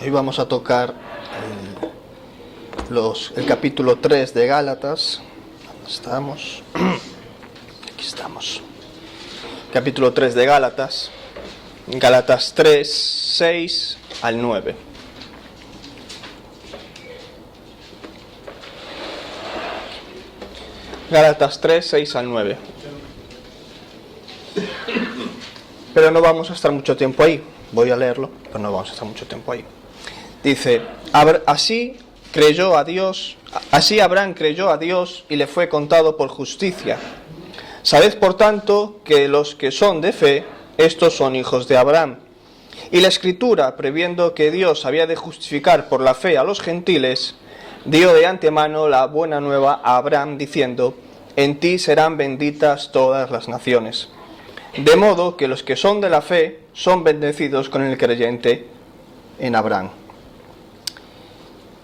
Hoy vamos a tocar el capítulo 3 de Gálatas. ¿Dónde estamos? Aquí estamos. Capítulo 3 de Gálatas. Gálatas 3, 6 al 9. Gálatas 3, 6 al 9. Pero no vamos a estar mucho tiempo ahí. Voy a leerlo, pero no vamos a estar mucho tiempo ahí. Dice: así Abraham creyó a Dios y le fue contado por justicia. Sabed por tanto que los que son de fe, estos son hijos de Abraham. Y la Escritura, previendo que Dios había de justificar por la fe a los gentiles, dio de antemano la buena nueva a Abraham, diciendo: en ti serán benditas todas las naciones. De modo que los que son de la fe son bendecidos con el creyente en Abraham.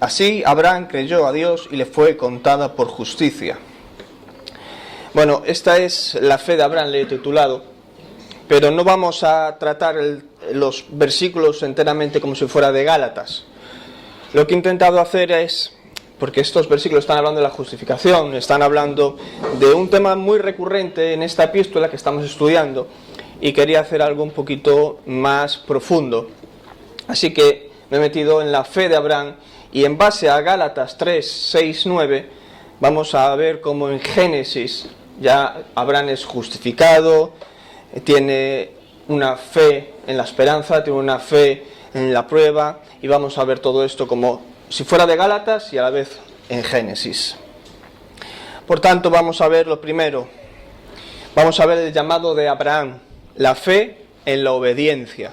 Así Abraham creyó a Dios y le fue contada por justicia. Bueno, esta es la fe de Abraham, le he titulado, pero no vamos a tratar los versículos enteramente como si fuera de Gálatas. Lo que he intentado hacer es, porque estos versículos están hablando de la justificación, están hablando de un tema muy recurrente en esta epístola que estamos estudiando, y quería hacer algo un poquito más profundo. Así que me he metido en la fe de Abraham, y en base a Gálatas 3, 6, 9, vamos a ver cómo en Génesis ya Abraham es justificado, tiene una fe en la esperanza, tiene una fe en la prueba, y vamos a ver todo esto como si fuera de Gálatas y a la vez en Génesis. Por tanto, vamos a ver lo primero. Vamos a ver el llamado de Abraham, la fe en la obediencia.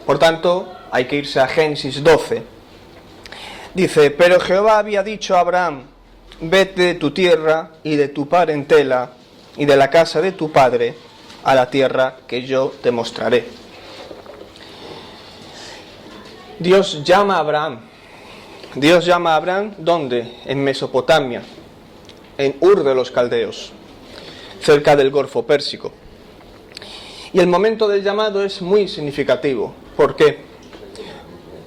Por tanto, hay que irse a Génesis 12. Dice: pero Jehová había dicho a Abraham: vete de tu tierra y de tu parentela y de la casa de tu padre a la tierra que yo te mostraré. Dios llama a Abraham. Dios llama a Abraham, ¿dónde? En Mesopotamia, en Ur de los Caldeos, cerca del Golfo Pérsico. Y el momento del llamado es muy significativo. ¿Por qué?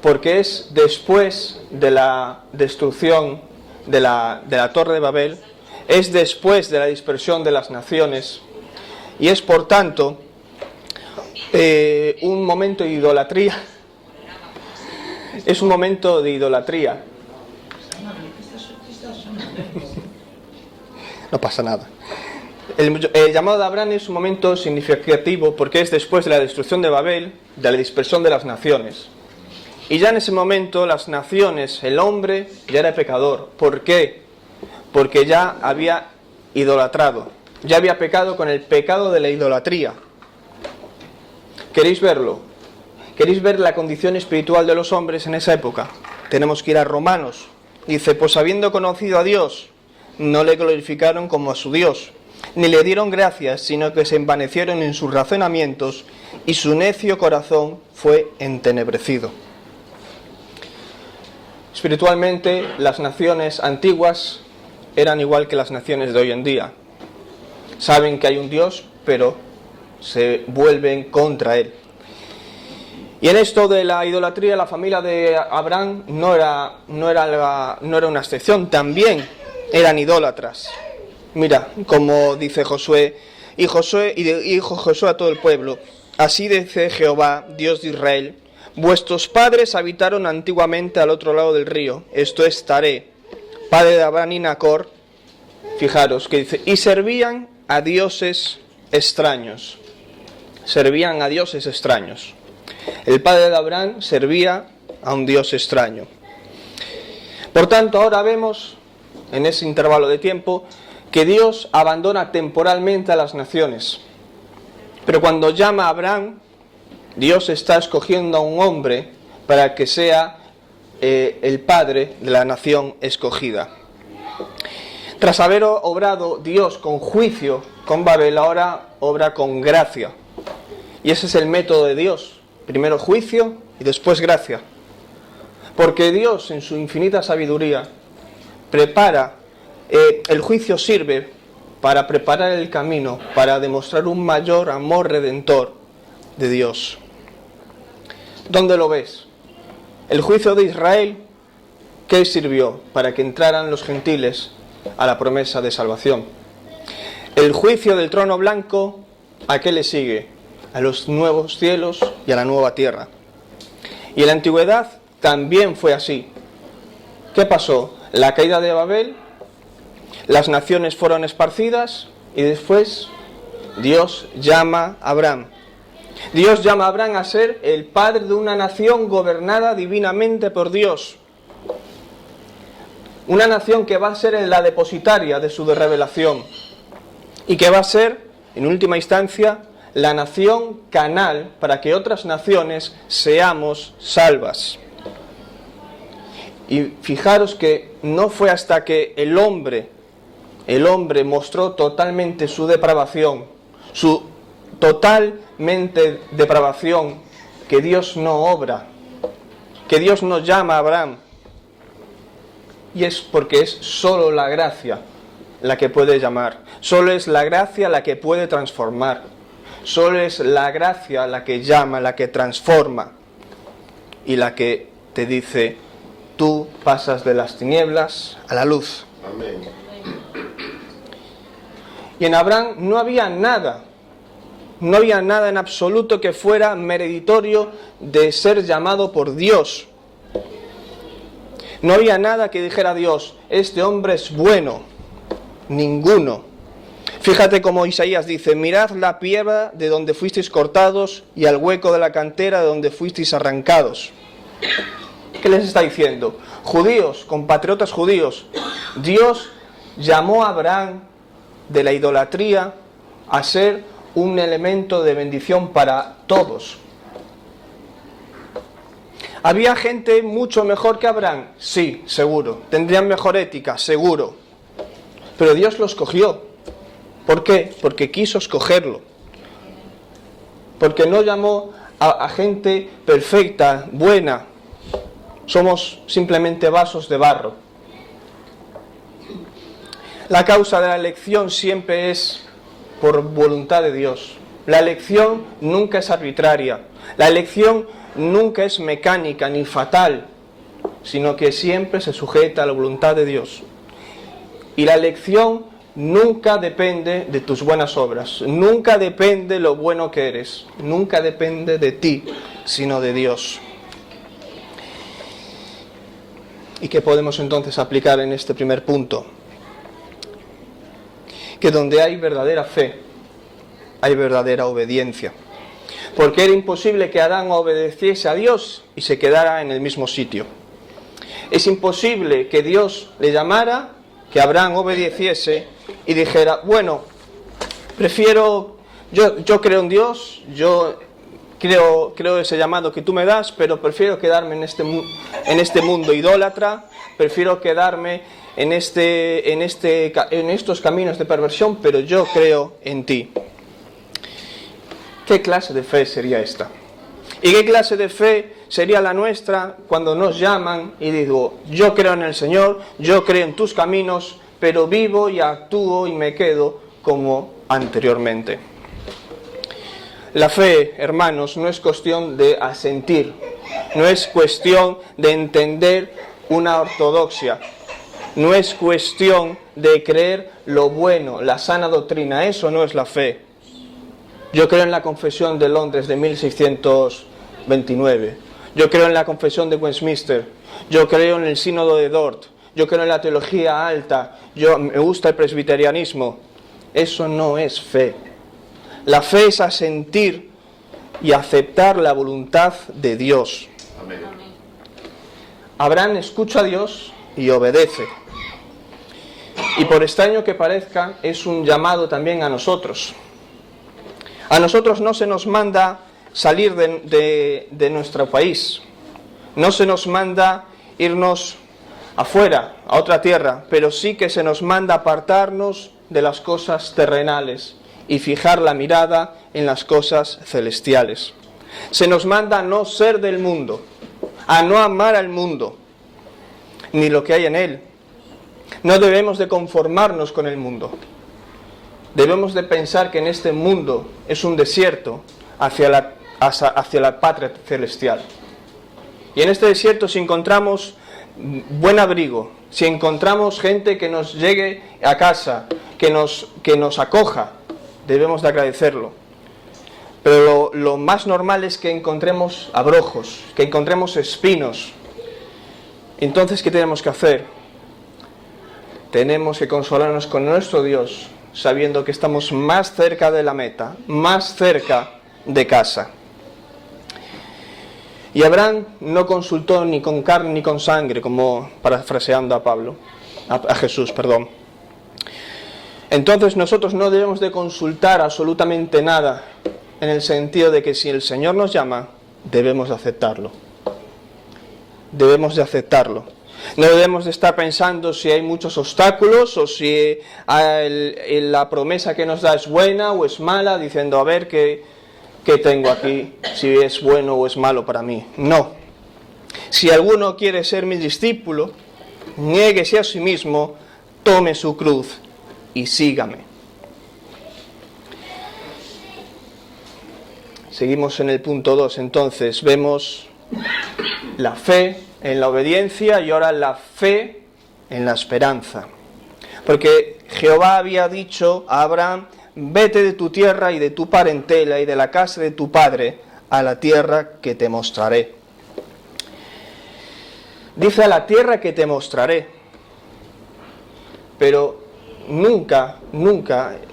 Porque es después de la destrucción de la Torre de Babel, es después de la dispersión de las naciones, y es por tanto un momento de idolatría. Es un momento de idolatría. No pasa nada. El llamado de Abraham es un momento significativo porque es después de la destrucción de Babel, de la dispersión de las naciones. Y ya en ese momento las naciones, el hombre ya era pecador. ¿Por qué? Porque ya había idolatrado, ya había pecado con el pecado de la idolatría. ¿Queréis verlo? ¿Queréis ver la condición espiritual de los hombres en esa época? Tenemos que ir a Romanos. Dice: pues habiendo conocido a Dios, no le glorificaron como a su Dios, ni le dieron gracias, sino que se envanecieron en sus razonamientos, y su necio corazón fue entenebrecido. Espiritualmente, las naciones antiguas eran igual que las naciones de hoy en día. Saben que hay un Dios, pero se vuelven contra él. Y en esto de la idolatría, la familia de Abraham no era una excepción, también eran idólatras. Mira, como dice Josué, y dijo Josué a todo el pueblo: así dice Jehová, Dios de Israel: vuestros padres habitaron antiguamente al otro lado del río, esto es Taré, padre de Abraham y Nacor. Fijaros que dice: y servían a dioses extraños. Servían a dioses extraños. El padre de Abraham servía a un dios extraño. Por tanto, ahora vemos, en ese intervalo de tiempo, que Dios abandona temporalmente a las naciones. Pero cuando llama a Abraham, Dios está escogiendo a un hombre para que sea el padre de la nación escogida. Tras haber obrado Dios con juicio con Babel, ahora obra con gracia. Y ese es el método de Dios. Primero juicio y después gracia. Porque Dios, en su infinita sabiduría, prepara, el juicio sirve para preparar el camino, para demostrar un mayor amor redentor de Dios. ¿Dónde lo ves? El juicio de Israel, ¿qué sirvió? Para que entraran los gentiles a la promesa de salvación. El juicio del trono blanco, ¿a qué le sigue? A los nuevos cielos y a la nueva tierra. Y en la antigüedad también fue así. ¿Qué pasó? La caída de Babel, las naciones fueron esparcidas y después Dios llama a Abraham. Dios llama a Abraham a ser el padre de una nación gobernada divinamente por Dios. Una nación que va a ser la depositaria de su revelación y que va a ser, en última instancia, la nación canal para que otras naciones seamos salvas. Y fijaros que no fue hasta que el hombre mostró totalmente su depravación, su totalmente depravación, que Dios no obra, que Dios no llama a Abraham. Y es porque es solo la gracia la que puede llamar, solo es la gracia la que puede transformar, solo es la gracia la que llama, la que transforma y la que te dice: tú pasas de las tinieblas a la luz. Amén. Y en Abraham no había nada en absoluto que fuera meritorio de ser llamado por Dios. No había nada que dijera a Dios: este hombre es bueno. Ninguno. Fíjate como Isaías dice: mirad la piedra de donde fuisteis cortados y al hueco de la cantera de donde fuisteis arrancados. ¿Qué les está diciendo? Judíos, compatriotas judíos, Dios llamó a Abraham de la idolatría a ser un elemento de bendición para todos. ¿Había gente mucho mejor que Abraham? Sí, seguro. ¿Tendrían mejor ética? Seguro. Pero Dios lo escogió. ¿Por qué? Porque quiso escogerlo. Porque no llamó a gente perfecta, buena. Somos simplemente vasos de barro. La causa de la elección siempre es por voluntad de Dios. La elección nunca es arbitraria. La elección nunca es mecánica ni fatal, sino que siempre se sujeta a la voluntad de Dios. Y la elección nunca depende de tus buenas obras, nunca depende de lo bueno que eres, nunca depende de ti, sino de Dios. ¿Y qué podemos entonces aplicar en este primer punto? Que donde hay verdadera fe, hay verdadera obediencia. Porque era imposible que Adán obedeciese a Dios y se quedara en el mismo sitio. Es imposible que Dios le llamara, que Abraham obedeciese y dijera: bueno, prefiero, yo creo en Dios, yo creo ese llamado que tú me das, pero prefiero quedarme en este mundo idólatra, prefiero quedarme en estos caminos de perversión, pero yo creo en ti. ¿Qué clase de fe sería esta? ¿Y qué clase de fe sería la nuestra cuando nos llaman y digo: yo creo en el Señor, yo creo en tus caminos, pero vivo y actúo y me quedo como anteriormente? La fe, hermanos, no es cuestión de asentir, no es cuestión de entender una ortodoxia, no es cuestión de creer lo bueno, la sana doctrina. Eso no es la fe. Yo creo en la Confesión de Londres de 1629. Yo creo en la Confesión de Westminster. Yo creo en el Sínodo de Dort. Yo creo en la teología alta. Me gusta el presbiterianismo. Eso no es fe. La fe es asentir y aceptar la voluntad de Dios. Amén. Abraham escucha a Dios y obedece. Y por extraño que parezca, es un llamado también a nosotros. A nosotros no se nos manda salir de nuestro país, no se nos manda irnos afuera, a otra tierra, pero sí que se nos manda apartarnos de las cosas terrenales y fijar la mirada en las cosas celestiales. Se nos manda a no ser del mundo, a no amar al mundo, ni lo que hay en él. No debemos de conformarnos con el mundo. Debemos de pensar que en este mundo es un desierto hacia la patria celestial. Y en este desierto, si encontramos buen abrigo, si encontramos gente que nos llegue a casa, que nos acoja, debemos de agradecerlo. Pero lo más normal es que encontremos abrojos, que encontremos espinos. Entonces, ¿qué tenemos que hacer? Tenemos que consolarnos con nuestro Dios, sabiendo que estamos más cerca de la meta, más cerca de casa. Y Abraham no consultó ni con carne ni con sangre, como parafraseando a Jesús. Entonces nosotros no debemos de consultar absolutamente nada, en el sentido de que si el Señor nos llama, debemos de aceptarlo. Debemos de aceptarlo. No debemos de estar pensando si hay muchos obstáculos o si la promesa que nos da es buena o es mala, diciendo a ver qué tengo aquí, si es bueno o es malo para mí. No. Si alguno quiere ser mi discípulo, niéguese a sí mismo, tome su cruz y sígame. Seguimos en el punto 2, entonces vemos la fe en la obediencia y ahora la fe en la esperanza. Porque Jehová había dicho a Abraham: vete de tu tierra y de tu parentela y de la casa de tu padre a la tierra que te mostraré. Dice a la tierra que te mostraré, pero nunca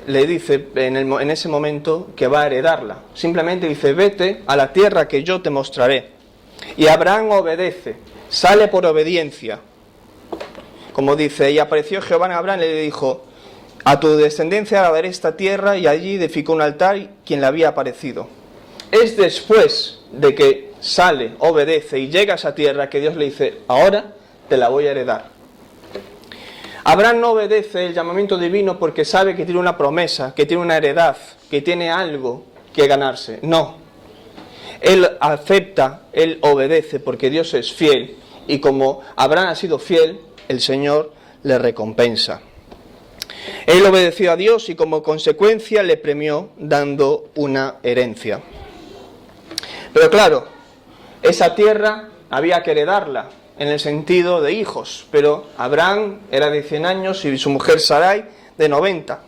le dice en ese momento que va a heredarla. Simplemente dice: vete a la tierra que yo te mostraré. Y Abraham obedece, sale por obediencia. Como dice: y apareció Jehová a Abraham y le dijo: a tu descendencia daré esta tierra, y allí edificó un altar quien le había aparecido. Es después de que sale, obedece y llega a esa tierra que Dios le dice: ahora te la voy a heredar. Abraham no obedece el llamamiento divino porque sabe que tiene una promesa, que tiene una heredad, que tiene algo que ganarse. No. Él acepta, él obedece porque Dios es fiel, y como Abraham ha sido fiel, el Señor le recompensa. Él obedeció a Dios y como consecuencia le premió dando una herencia. Pero claro, esa tierra había que heredarla en el sentido de hijos, pero Abraham era de 100 años y su mujer Sarai de 90.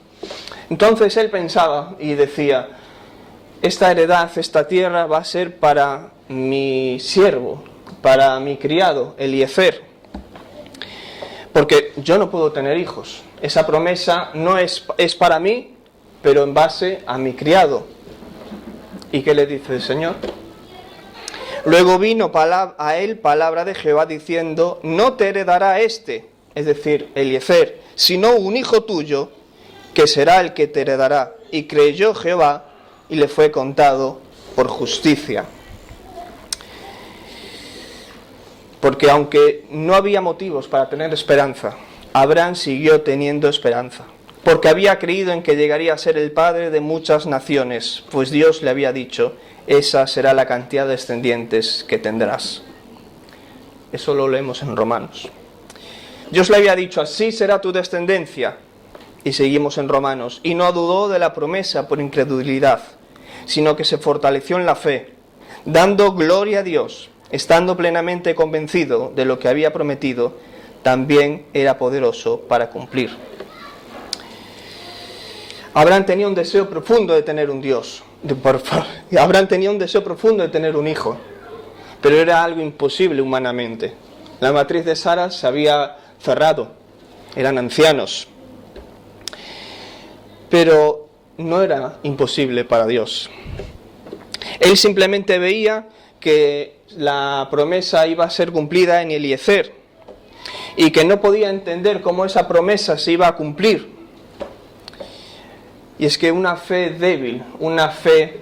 Entonces él pensaba y decía: esta heredad, esta tierra va a ser para mi siervo, para mi criado Eliezer, porque yo no puedo tener hijos. Esa promesa no es para mí, pero en base a mi criado. ¿Y qué le dice el Señor? Luego vino a él palabra de Jehová diciendo: no te heredará este, es decir, Eliezer, sino un hijo tuyo, que será el que te heredará. Y creyó Jehová, y le fue contado por justicia. Porque aunque no había motivos para tener esperanza, Abraham siguió teniendo esperanza, porque había creído en que llegaría a ser el padre de muchas naciones, pues Dios le había dicho: esa será la cantidad de descendientes que tendrás. Eso lo leemos en Romanos. Dios le había dicho: así será tu descendencia. Y seguimos en Romanos: y no dudó de la promesa por incredulidad, sino que se fortaleció en la fe, dando gloria a Dios, estando plenamente convencido de lo que había prometido, también era poderoso para cumplir. Abraham tenía un deseo profundo de tener un Dios. Abraham tenía un deseo profundo de tener un hijo, pero era algo imposible humanamente. La matriz de Sara se había cerrado, eran ancianos. Pero no era imposible para Dios. Él simplemente veía que la promesa iba a ser cumplida en Eliezer y que no podía entender cómo esa promesa se iba a cumplir. Y es que una fe débil, una fe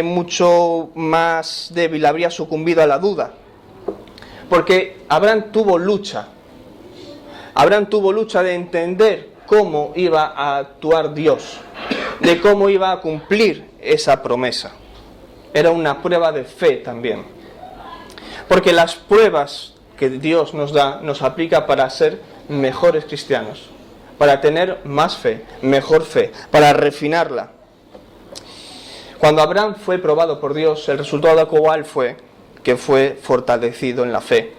mucho más débil habría sucumbido a la duda. Porque Abraham tuvo lucha. Abraham tuvo lucha de entender cómo iba a actuar Dios, de cómo iba a cumplir esa promesa. Era una prueba de fe también. Porque las pruebas que Dios nos da, nos aplica para ser mejores cristianos, para tener más fe, mejor fe, para refinarla. Cuando Abraham fue probado por Dios, el resultado de cual fue que fue fortalecido en la fe.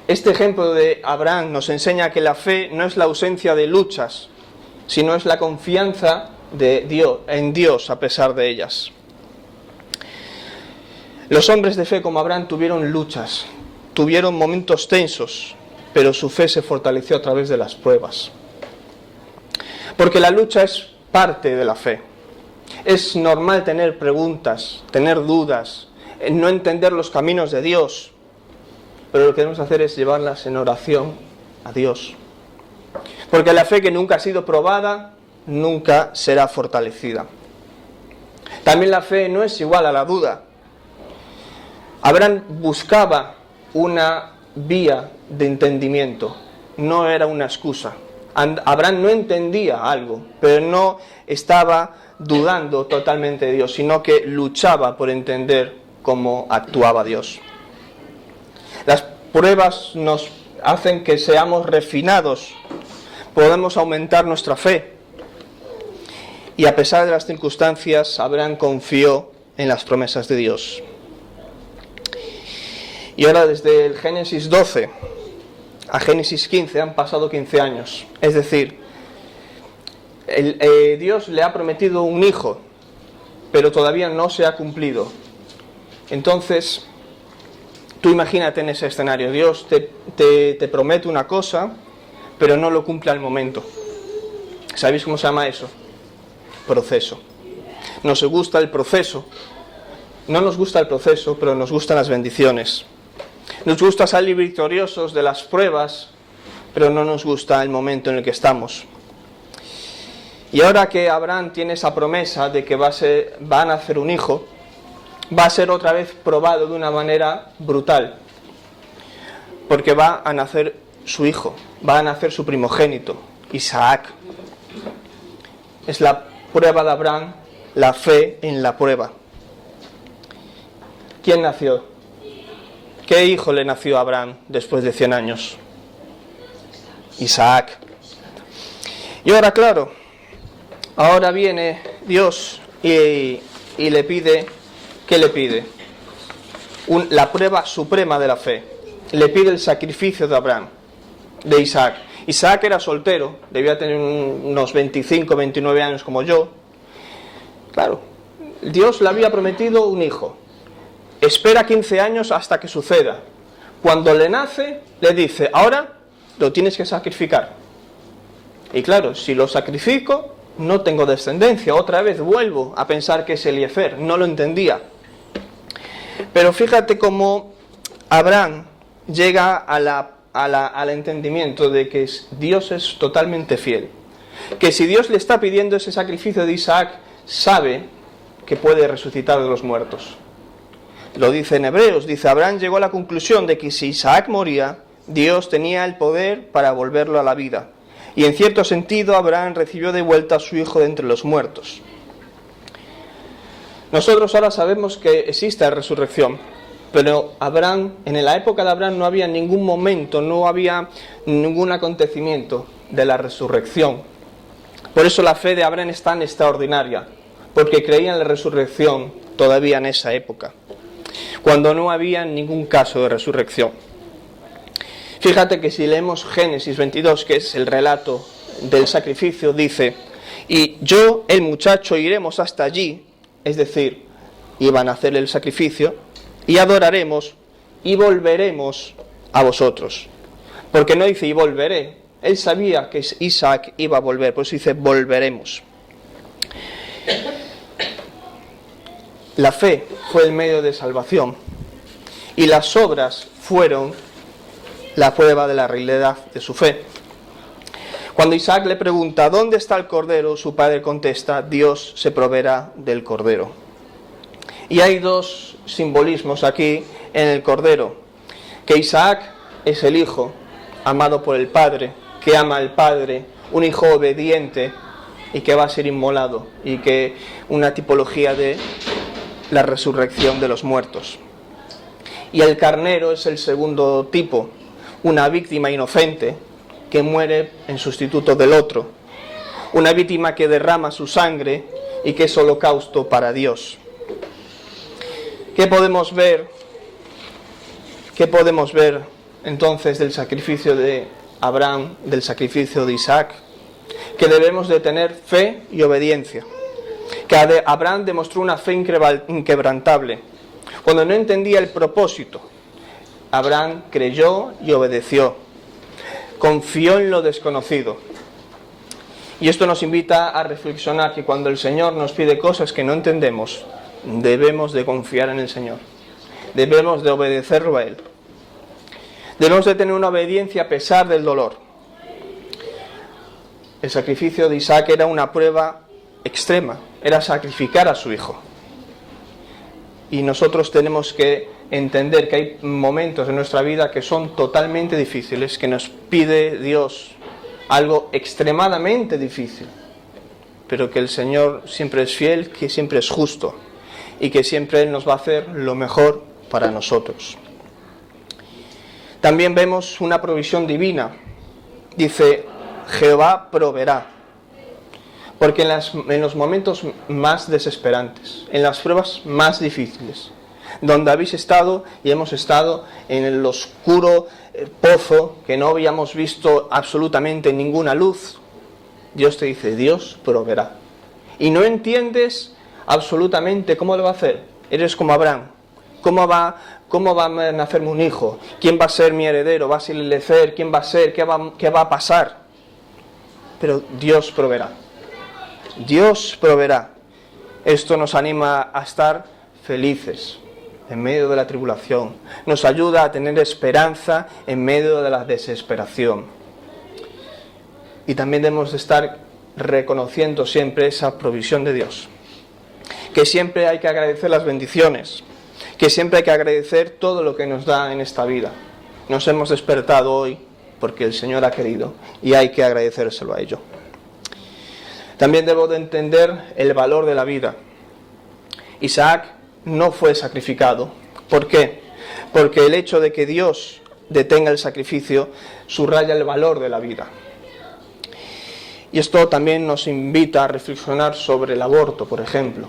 Este ejemplo de Abraham nos enseña que la fe no es la ausencia de luchas, sino es la confianza de Dios, en Dios a pesar de ellas. Los hombres de fe como Abraham tuvieron luchas, tuvieron momentos tensos, pero su fe se fortaleció a través de las pruebas. Porque la lucha es parte de la fe. Es normal tener preguntas, tener dudas, no entender los caminos de Dios, pero lo que debemos hacer es llevarlas en oración a Dios. Porque la fe que nunca ha sido probada, nunca será fortalecida. También la fe no es igual a la duda. Abraham buscaba una vía de entendimiento, no era una excusa. Abraham no entendía algo, pero no estaba dudando totalmente de Dios, sino que luchaba por entender cómo actuaba Dios. Las pruebas nos hacen que seamos refinados, podemos aumentar nuestra fe. Y a pesar de las circunstancias, Abraham confió en las promesas de Dios. Y ahora desde el Génesis 12 a Génesis 15 han pasado 15 años. Es decir, Dios le ha prometido un hijo, pero todavía no se ha cumplido. Entonces, tú imagínate en ese escenario. Dios te promete una cosa, pero no lo cumple al momento. ¿Sabéis cómo se llama eso? Proceso. Nos gusta el proceso. No nos gusta el proceso, pero nos gustan las bendiciones. Nos gusta salir victoriosos de las pruebas, pero no nos gusta el momento en el que estamos. Y ahora que Abraham tiene esa promesa de que va a nacer un hijo, va a ser otra vez probado de una manera brutal. Porque va a nacer su hijo, va a nacer su primogénito, Isaac. Es la prueba de Abraham, la fe en la prueba. ¿Quién nació? ¿Qué hijo le nació a Abraham después de 100 años? Isaac. Y ahora, claro, ahora viene Dios y le pide, ¿qué le pide? La prueba suprema de la fe. Le pide el sacrificio de Abraham, de Isaac. Isaac era soltero, debía tener unos 25, 29 años como yo. Claro, Dios le había prometido un hijo. Espera 15 años hasta que suceda. Cuando le nace, le dice, ahora lo tienes que sacrificar. Y claro, si lo sacrifico, no tengo descendencia. Otra vez vuelvo a pensar que es Eliezer. No lo entendía. Pero fíjate cómo Abraham llega al entendimiento de que Dios es totalmente fiel. Que si Dios le está pidiendo ese sacrificio de Isaac, sabe que puede resucitar de los muertos. Lo dice en Hebreos, dice, Abraham llegó a la conclusión de que si Isaac moría, Dios tenía el poder para volverlo a la vida. Y en cierto sentido, Abraham recibió de vuelta a su hijo de entre los muertos. Nosotros ahora sabemos que existe la resurrección, pero Abraham, en la época de Abraham no había ningún momento, no había ningún acontecimiento de la resurrección. Por eso la fe de Abraham es tan extraordinaria, porque creía en la resurrección todavía en esa época, cuando no había ningún caso de resurrección. Fíjate que si leemos Génesis 22, que es el relato del sacrificio, dice, y yo, el muchacho, iremos hasta allí, es decir, iban a hacer el sacrificio, y adoraremos, y volveremos a vosotros. Porque no dice, y volveré. Él sabía que Isaac iba a volver, por eso dice, volveremos. La fe fue el medio de salvación y las obras fueron la prueba de la realidad de su fe. Cuando Isaac le pregunta ¿dónde está el cordero?, su padre contesta, Dios se proveerá del cordero. Y hay dos simbolismos aquí en el cordero, que Isaac es el hijo amado por el padre, que ama al padre, un hijo obediente y que va a ser inmolado, y que una tipología de la resurrección de los muertos. Y el carnero es el segundo tipo, una víctima inocente que muere en sustituto del otro, una víctima que derrama su sangre y que es holocausto para Dios. ¿Qué podemos ver ¿Qué podemos ver entonces del sacrificio de Abraham, del sacrificio de Isaac? Que debemos de tener fe y obediencia. Que Abraham demostró una fe inquebrantable. Cuando no entendía el propósito, Abraham creyó y obedeció. Confió en lo desconocido. Y esto nos invita a reflexionar que cuando el Señor nos pide cosas que no entendemos, debemos de confiar en el Señor. Debemos de obedecerlo a Él. Debemos de tener una obediencia a pesar del dolor. El sacrificio de Isaac era una prueba extrema, era sacrificar a su hijo. Y nosotros tenemos que entender que hay momentos en nuestra vida que son totalmente difíciles, que nos pide Dios algo extremadamente difícil, pero que el Señor siempre es fiel, que siempre es justo y que siempre Él nos va a hacer lo mejor para nosotros. También vemos una provisión divina. Dice, Jehová proveerá. Porque en los momentos más desesperantes, en las pruebas más difíciles, donde habéis estado y hemos estado en el oscuro pozo que no habíamos visto absolutamente ninguna luz, Dios te dice, Dios proveerá. Y no entiendes absolutamente cómo lo va a hacer. Eres como Abraham. ¿Cómo va a nacerme un hijo? ¿Quién va a ser mi heredero? ¿Va a ser Eliezer? ¿Quién va a ser? ¿Qué va a pasar? Pero Dios proveerá. Dios proveerá. Esto nos anima a estar felices en medio de la tribulación. Nos ayuda a tener esperanza en medio de la desesperación. Y también debemos de estar reconociendo siempre esa provisión de Dios. Que siempre hay que agradecer las bendiciones. Que siempre hay que agradecer todo lo que nos da en esta vida. Nos hemos despertado hoy porque el Señor ha querido y hay que agradecérselo a ello. También debo de entender el valor de la vida. Isaac no fue sacrificado. ¿Por qué? Porque el hecho de que Dios detenga el sacrificio subraya el valor de la vida. Y esto también nos invita a reflexionar sobre el aborto, por ejemplo.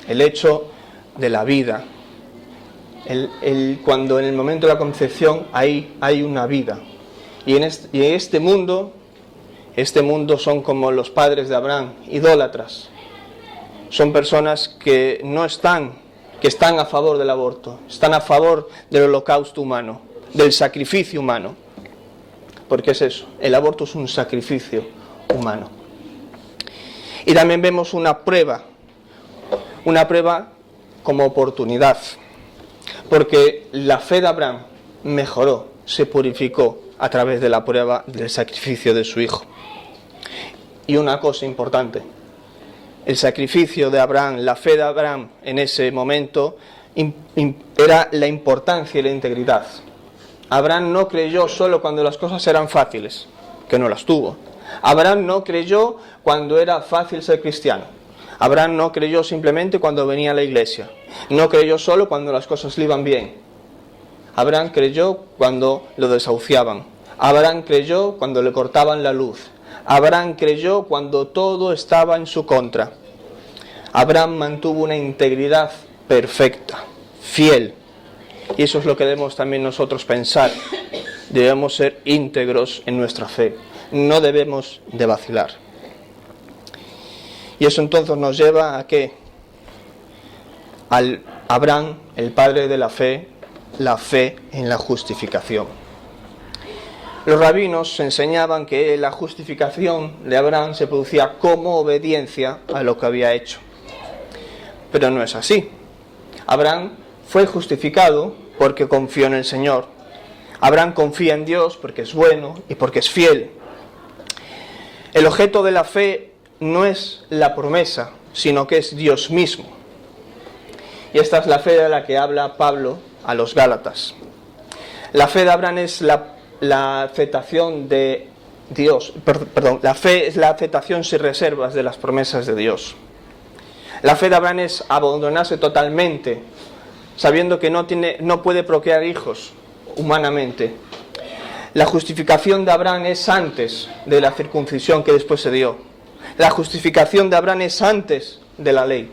El hecho de la vida. Cuando en el momento de la concepción hay una vida. Y en este mundo son como los padres de Abraham, idólatras. Son personas que están a favor del aborto, están a favor del holocausto humano, del sacrificio humano. Porque es eso, el aborto es un sacrificio humano. Y también vemos una prueba como oportunidad. Porque la fe de Abraham mejoró, se purificó a través de la prueba del sacrificio de su hijo. Y una cosa importante, el sacrificio de Abraham, la fe de Abraham en ese momento era la importancia y la integridad. Abraham no creyó solo cuando las cosas eran fáciles, que no las tuvo. Abraham no creyó cuando era fácil ser cristiano. Abraham no creyó simplemente cuando venía a la iglesia. No creyó solo cuando las cosas le iban bien. Abraham creyó cuando lo desahuciaban. Abraham creyó cuando le cortaban la luz. Abraham creyó cuando todo estaba en su contra. Abraham mantuvo una integridad perfecta, fiel. Y eso es lo que debemos también nosotros pensar. Debemos ser íntegros en nuestra fe. No debemos de vacilar. Y eso entonces nos lleva a que al Abraham, el padre de la fe en la justificación. Los rabinos enseñaban que la justificación de Abraham se producía como obediencia a lo que había hecho. Pero no es así. Abraham fue justificado porque confió en el Señor. Abraham confía en Dios porque es bueno y porque es fiel. El objeto de la fe no es la promesa, sino que es Dios mismo. Y esta es la fe de la que habla Pablo a los Gálatas. La fe de Abraham es la aceptación de Dios. La fe es la aceptación sin reservas de las promesas de Dios. La fe de Abraham es abandonarse totalmente, sabiendo que no puede procrear hijos humanamente. La justificación de Abraham es antes de la circuncisión que después se dio. La justificación de Abraham es antes de la ley.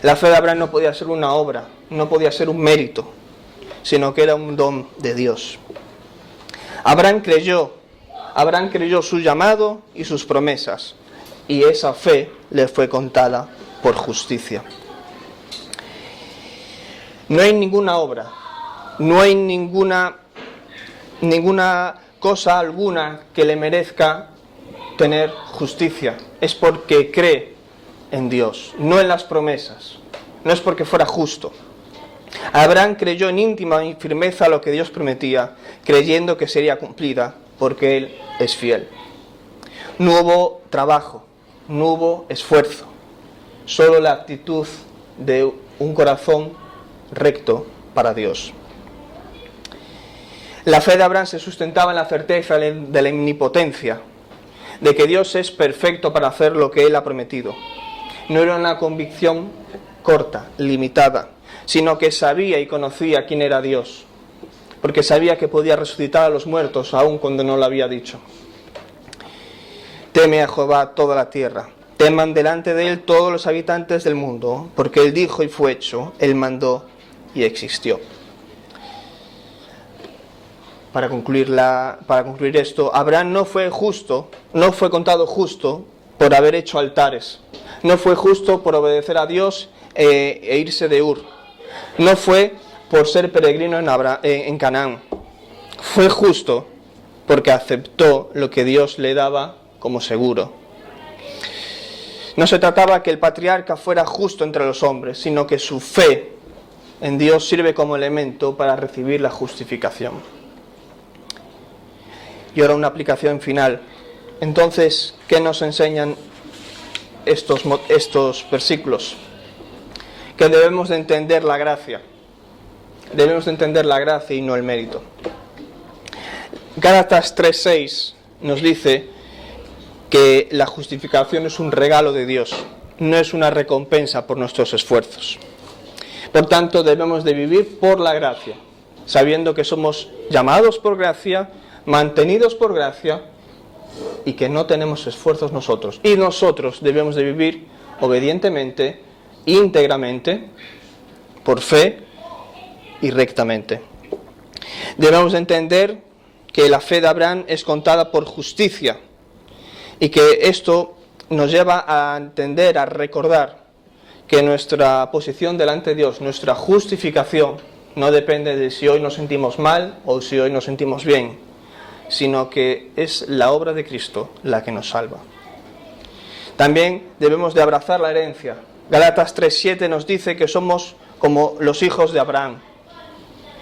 La fe de Abraham no podía ser una obra, no podía ser un mérito. sino que era un don de Dios. Abraham creyó su llamado y sus promesas, y esa fe le fue contada por justicia. No hay ninguna obra, no hay ninguna cosa alguna que le merezca tener justicia. Es porque cree en Dios, no en las promesas, no es porque fuera justo. Abraham creyó en íntima firmeza lo que Dios prometía, creyendo que sería cumplida, porque Él es fiel. No hubo trabajo, no hubo esfuerzo, solo la actitud de un corazón recto para Dios. La fe de Abraham se sustentaba en la certeza de la omnipotencia, de que Dios es perfecto para hacer lo que Él ha prometido. No era una convicción corta, limitada, sino que sabía y conocía quién era Dios, porque sabía que podía resucitar a los muertos aun cuando no lo había dicho. Teme a Jehová toda la tierra, teman delante de Él todos los habitantes del mundo, porque Él dijo y fue hecho, Él mandó y existió. Para concluir esto, Abraham no fue contado justo por haber hecho altares, no fue justo por obedecer a Dios e irse de Ur, no fue por ser peregrino en Canaán, fue justo porque aceptó lo que Dios le daba como seguro. No se trataba que el patriarca fuera justo entre los hombres, sino que su fe en Dios sirve como elemento para recibir la justificación. Y ahora una aplicación final. Entonces, ¿qué nos enseñan estos versículos? Que debemos de entender la gracia. Debemos de entender la gracia y no el mérito. Gálatas 3:6 nos dice que la justificación es un regalo de Dios, no es una recompensa por nuestros esfuerzos. Por tanto, debemos de vivir por la gracia, sabiendo que somos llamados por gracia, mantenidos por gracia, y que no tenemos esfuerzos nosotros. Y nosotros debemos de vivir obedientemente, íntegramente, por fe y rectamente. Debemos de entender que la fe de Abraham es contada por justicia, y que esto nos lleva a entender, a recordar que nuestra posición delante de Dios, nuestra justificación, no depende de si hoy nos sentimos mal o si hoy nos sentimos bien, sino que es la obra de Cristo la que nos salva. También debemos de abrazar la herencia. Gálatas 3:7 nos dice que somos como los hijos de Abraham.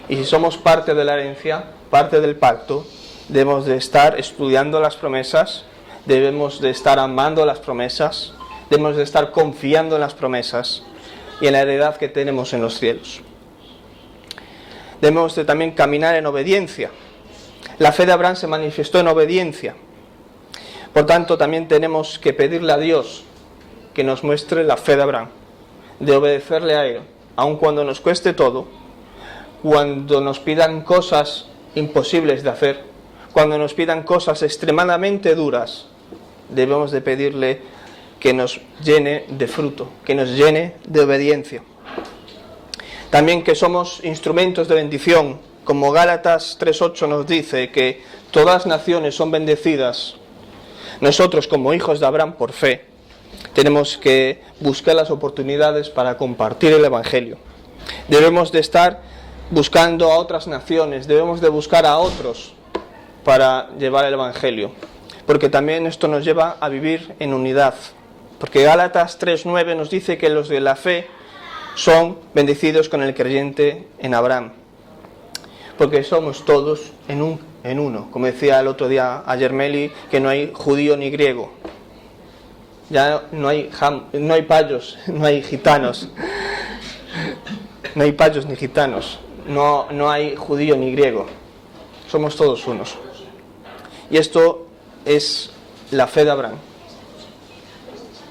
Y si somos parte de la herencia, parte del pacto, debemos de estar estudiando las promesas, debemos de estar amando las promesas, debemos de estar confiando en las promesas y en la heredad que tenemos en los cielos. Debemos de también caminar en obediencia. La fe de Abraham se manifestó en obediencia. Por tanto, también tenemos que pedirle a Dios que nos muestre la fe de Abraham, de obedecerle a Él, aun cuando nos cueste todo, cuando nos pidan cosas imposibles de hacer, cuando nos pidan cosas extremadamente duras, debemos de pedirle que nos llene de fruto, que nos llene de obediencia. También que somos instrumentos de bendición, como Gálatas 3:8 nos dice que todas las naciones son bendecidas. Nosotros, como hijos de Abraham por fe, tenemos que buscar las oportunidades para compartir el Evangelio. Debemos de estar buscando a otras naciones, debemos de buscar a otros para llevar el Evangelio, porque también esto nos lleva a vivir en unidad, porque Gálatas 3:9 nos dice que los de la fe son bendecidos con el creyente en Abraham, porque somos todos en uno, como decía el otro día ayer Meli, que no hay judío ni griego, ya no hay payos, no hay gitanos, no hay payos ni gitanos, no hay judío ni griego, somos todos unos. Y esto es la fe de Abraham.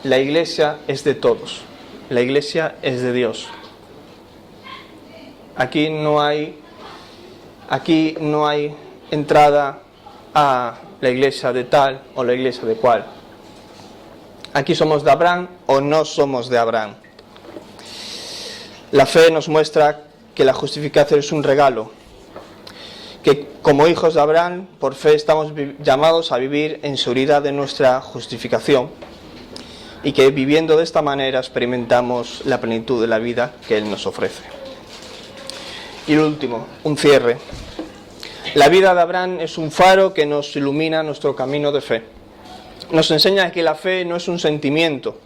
La iglesia es de todos, la iglesia es de Dios. Aquí no hay entrada a la iglesia de tal o la iglesia de cual. Aquí somos de Abraham o no somos de Abraham. La fe nos muestra que la justificación es un regalo, que como hijos de Abraham, por fe estamos llamados a vivir en seguridad de nuestra justificación y que viviendo de esta manera experimentamos la plenitud de la vida que Él nos ofrece. Y el último, un cierre. La vida de Abraham es un faro que nos ilumina nuestro camino de fe. Nos enseña que la fe no es un sentimiento,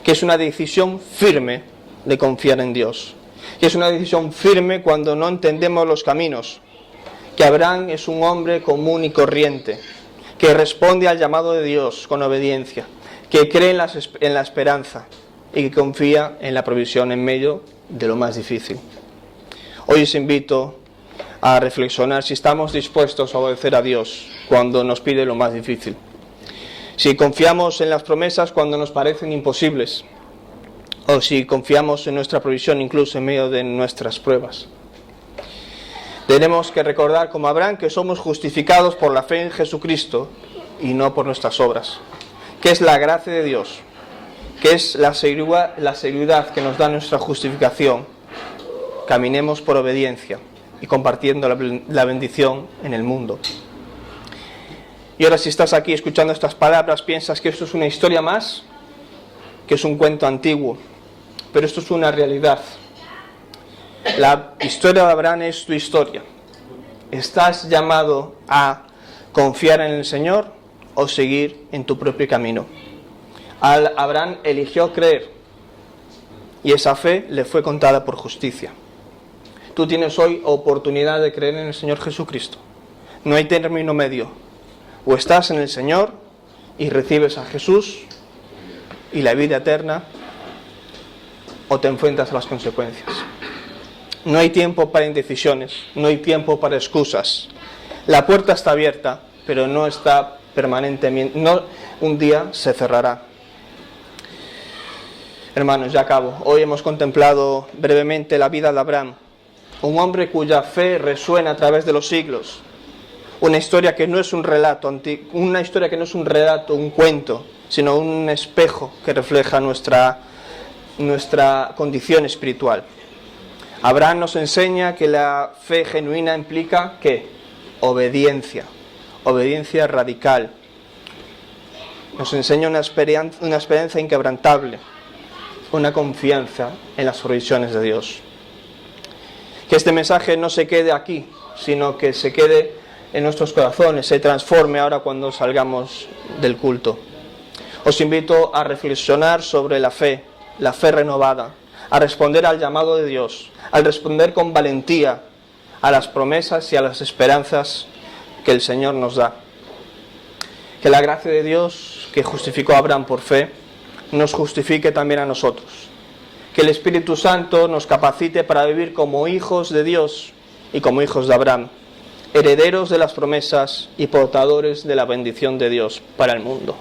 que es una decisión firme de confiar en Dios, que es una decisión firme cuando no entendemos los caminos, que Abraham es un hombre común y corriente, que responde al llamado de Dios con obediencia, que cree en la esperanza y que confía en la provisión en medio de lo más difícil. Hoy os invito a reflexionar si estamos dispuestos a obedecer a Dios cuando nos pide lo más difícil. Si confiamos en las promesas cuando nos parecen imposibles, o si confiamos en nuestra provisión incluso en medio de nuestras pruebas. Tenemos que recordar como Abraham que somos justificados por la fe en Jesucristo y no por nuestras obras, que es la gracia de Dios, que es la seguridad que nos da nuestra justificación. Caminemos por obediencia y compartiendo la bendición en el mundo. Y ahora, si estás aquí escuchando estas palabras, piensas que esto es una historia más, que es un cuento antiguo, pero esto es una realidad. La historia de Abraham es tu historia. ¿Estás llamado a confiar en el Señor o seguir en tu propio camino? Abraham eligió creer y esa fe le fue contada por justicia. Tú tienes hoy oportunidad de creer en el Señor Jesucristo. No hay término medio. O estás en el Señor y recibes a Jesús y la vida eterna, o te enfrentas a las consecuencias. No hay tiempo para indecisiones, no hay tiempo para excusas. La puerta está abierta, pero no está permanentemente, un día se cerrará. Hermanos, ya acabo. Hoy hemos contemplado brevemente la vida de Abraham, un hombre cuya fe resuena a través de los siglos. Una historia que no es un relato, un cuento, sino un espejo que refleja nuestra condición espiritual. Abraham nos enseña que la fe genuina implica ¿qué? Obediencia radical. Nos enseña una esperanza inquebrantable, una confianza en las provisiones de Dios. Que este mensaje no se quede aquí, sino que se quede en nuestros corazones, se transforme ahora cuando salgamos del culto. Os invito a reflexionar sobre la fe renovada, a responder al llamado de Dios, al responder con valentía a las promesas y a las esperanzas que el Señor nos da. Que la gracia de Dios, que justificó a Abraham por fe, nos justifique también a nosotros. Que el Espíritu Santo nos capacite para vivir como hijos de Dios y como hijos de Abraham, herederos de las promesas y portadores de la bendición de Dios para el mundo.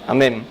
Amén.